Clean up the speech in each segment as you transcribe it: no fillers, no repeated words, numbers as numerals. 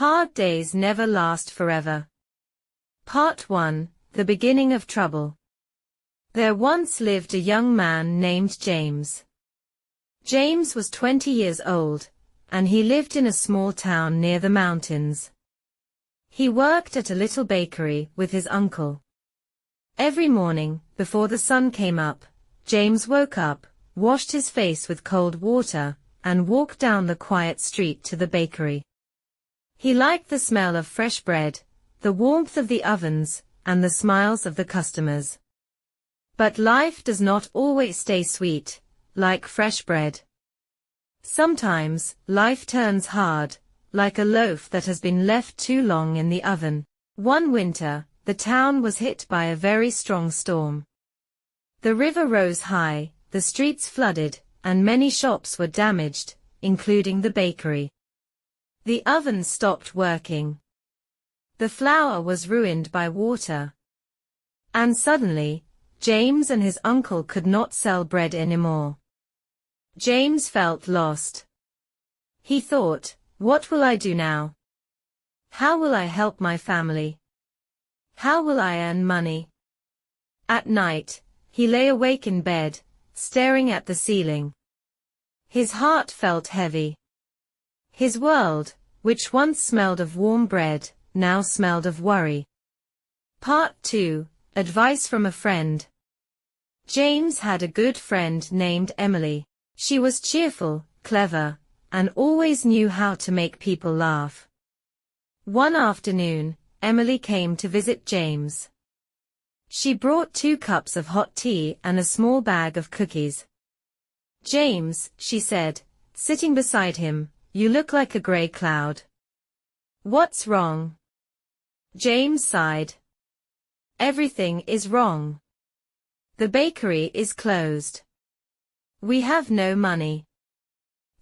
Hard days never last forever. Part 1, The Beginning of Trouble. There once lived a young man named James. James was 20 years old, and he lived in a small town near the mountains. He worked at a little bakery with his uncle. Every morning, before the sun came up, James woke up, washed his face with cold water, and walked down the quiet street to the bakery. He liked the smell of fresh bread, the warmth of the ovens, and the smiles of the customers. But life does not always stay sweet, like fresh bread. Sometimes, life turns hard, like a loaf that has been left too long in the oven. One winter, the town was hit by a very strong storm. The river rose high, the streets flooded, and many shops were damaged, including the bakery. The oven stopped working. The flour was ruined by water. And suddenly, James and his uncle could not sell bread anymore. James felt lost. He thought, what will I do now? How will I help my family? How will I earn money? At night, he lay awake in bed, staring at the ceiling. His heart felt heavy. His world, which once smelled of warm bread, now smelled of worry. Part 2, Advice from a Friend. James had a good friend named Emily. She was cheerful, clever, and always knew how to make people laugh. One afternoon, Emily came to visit James. She brought 2 cups of hot tea and a small bag of cookies. "James," she said, sitting beside him, "you look like a gray cloud. What's wrong?" James sighed. "Everything is wrong. The bakery is closed. We have no money.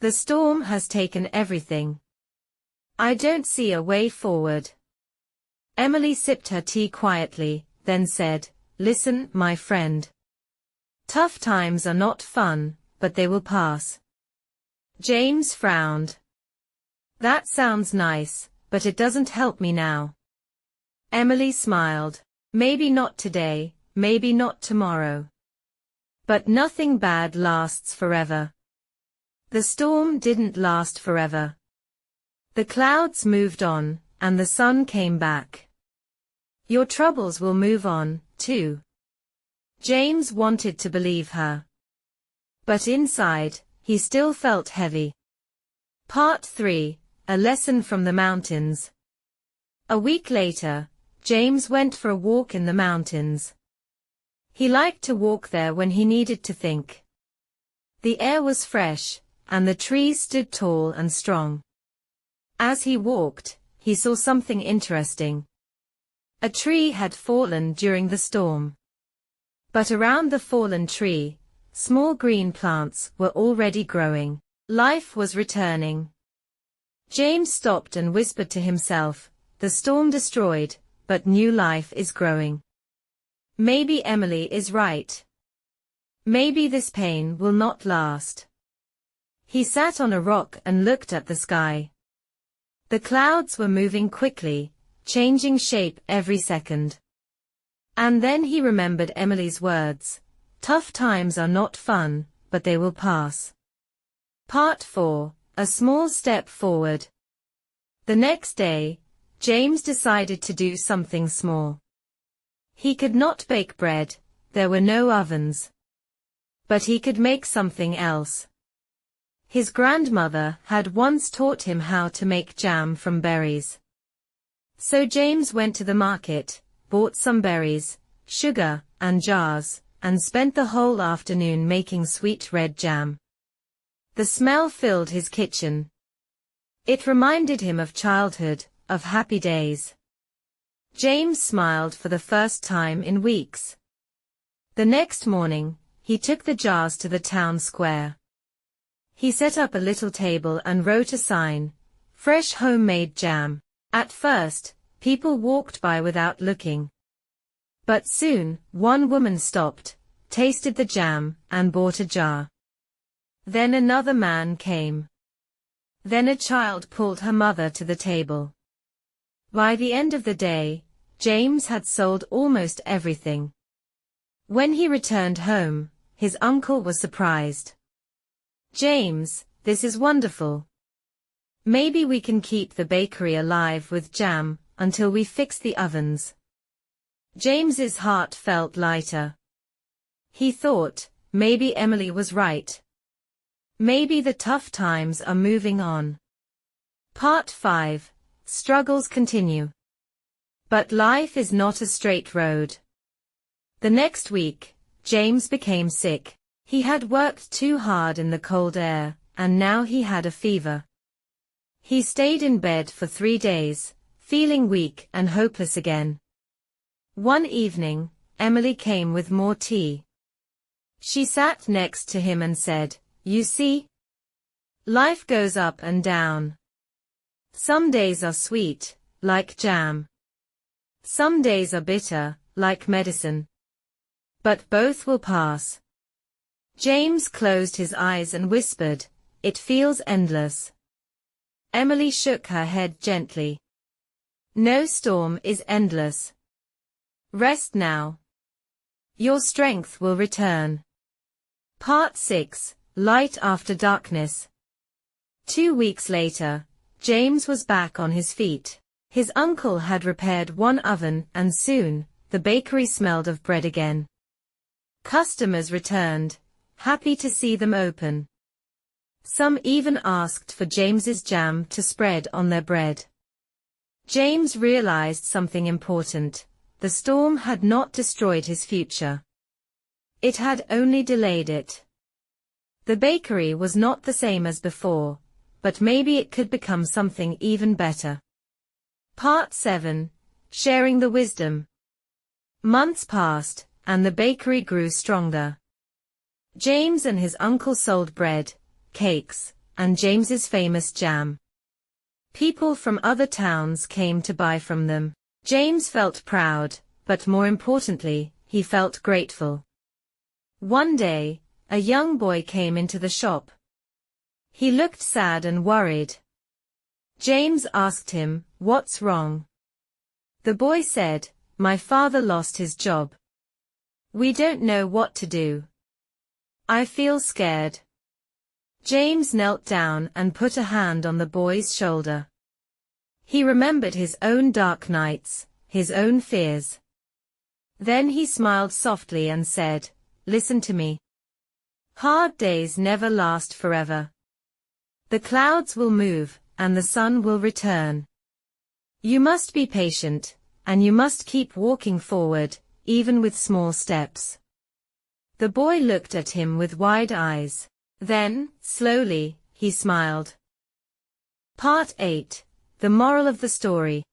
The storm has taken everything. I don't see a way forward." Emily sipped her tea quietly, then said, "Listen, my friend. Tough times are not fun, but they will pass." James frowned. "That sounds nice, but it doesn't help me now." Emily smiled. "Maybe not today, maybe not tomorrow. But nothing bad lasts forever." The storm didn't last forever. The clouds moved on, and the sun came back. Your troubles will move on, too. James wanted to believe her. But inside, he still felt heavy. Part 3, A Lesson from the Mountains. A week later, James went for a walk in the mountains. He liked to walk there when he needed to think. The air was fresh, and the trees stood tall and strong. As he walked, he saw something interesting. A tree had fallen during the storm. But around the fallen tree, small green plants were already growing. Life was returning. James stopped and whispered to himself, "The storm destroyed, but new life is growing. Maybe Emily is right. Maybe this pain will not last." He sat on a rock and looked at the sky. The clouds were moving quickly, changing shape every second. And then he remembered Emily's words, "Tough times are not fun, but they will pass." Part 4, A Small Step Forward. The next day, James decided to do something small. He could not bake bread, there were no ovens. But he could make something else. His grandmother had once taught him how to make jam from berries. So James went to the market, bought some berries, sugar, and jars, and spent the whole afternoon making sweet red jam. The smell filled his kitchen. It reminded him of childhood, of happy days. James smiled for the first time in weeks. The next morning, he took the jars to the town square. He set up a little table and wrote a sign, "Fresh homemade jam." At first, people walked by without looking. But soon, one woman stopped, tasted the jam, and bought a jar. Then another man came. Then a child pulled her mother to the table. By the end of the day, James had sold almost everything. When he returned home, his uncle was surprised. "James, this is wonderful. Maybe we can keep the bakery alive with jam until we fix the ovens." James's heart felt lighter. He thought, maybe Emily was right. Maybe the tough times are moving on. Part 5. Struggles continue. But life is not a straight road. The next week, James became sick. He had worked too hard in the cold air, and now he had a fever. He stayed in bed for 3 days, feeling weak and hopeless again. One evening, Emily came with more tea. She sat next to him and said, "You see? Life goes up and down. Some days are sweet, like jam. Some days are bitter, like medicine. But both will pass." James closed his eyes and whispered, "It feels endless." Emily shook her head gently. "No storm is endless. Rest now. Your strength will return." Part 6. Light after darkness. 2 weeks later, James was back on his feet. His uncle had repaired one oven and soon, the bakery smelled of bread again. Customers returned, happy to see them open. Some even asked for James's jam to spread on their bread. James realized something important. The storm had not destroyed his future. It had only delayed it. The bakery was not the same as before, but maybe it could become something even better. Part 7. Sharing the wisdom. Months passed, and the bakery grew stronger. James and his uncle sold bread, cakes, and James's famous jam. People from other towns came to buy from them. James felt proud, but more importantly, he felt grateful. One day, a young boy came into the shop. He looked sad and worried. James asked him, "What's wrong?" The boy said, "My father lost his job. We don't know what to do. I feel scared." James knelt down and put a hand on the boy's shoulder. He remembered his own dark nights, his own fears. Then he smiled softly and said, "Listen to me. Hard days never last forever. The clouds will move, and the sun will return. You must be patient, and you must keep walking forward, even with small steps." The boy looked at him with wide eyes. Then, slowly, he smiled. Part 8. The moral of the story.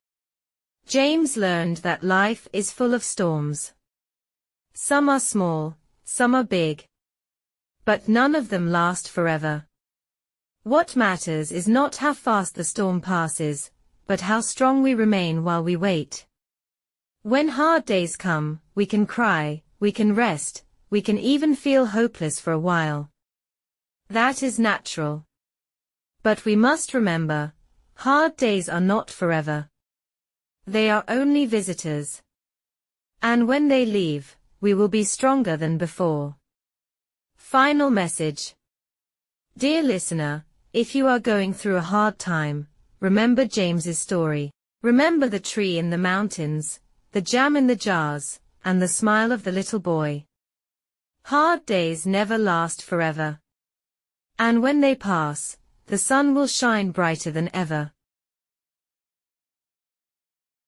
James learned that life is full of storms. Some are small, some are big. But none of them last forever. What matters is not how fast the storm passes, but how strong we remain while we wait. When hard days come, we can cry, we can rest, we can even feel hopeless for a while. That is natural. But we must remember, hard days are not forever. They are only visitors. And when they leave, we will be stronger than before. Final message. Dear listener, if you are going through a hard time, remember James's story. Remember the tree in the mountains, the jam in the jars, and the smile of the little boy. Hard days never last forever. And when they pass, the sun will shine brighter than ever.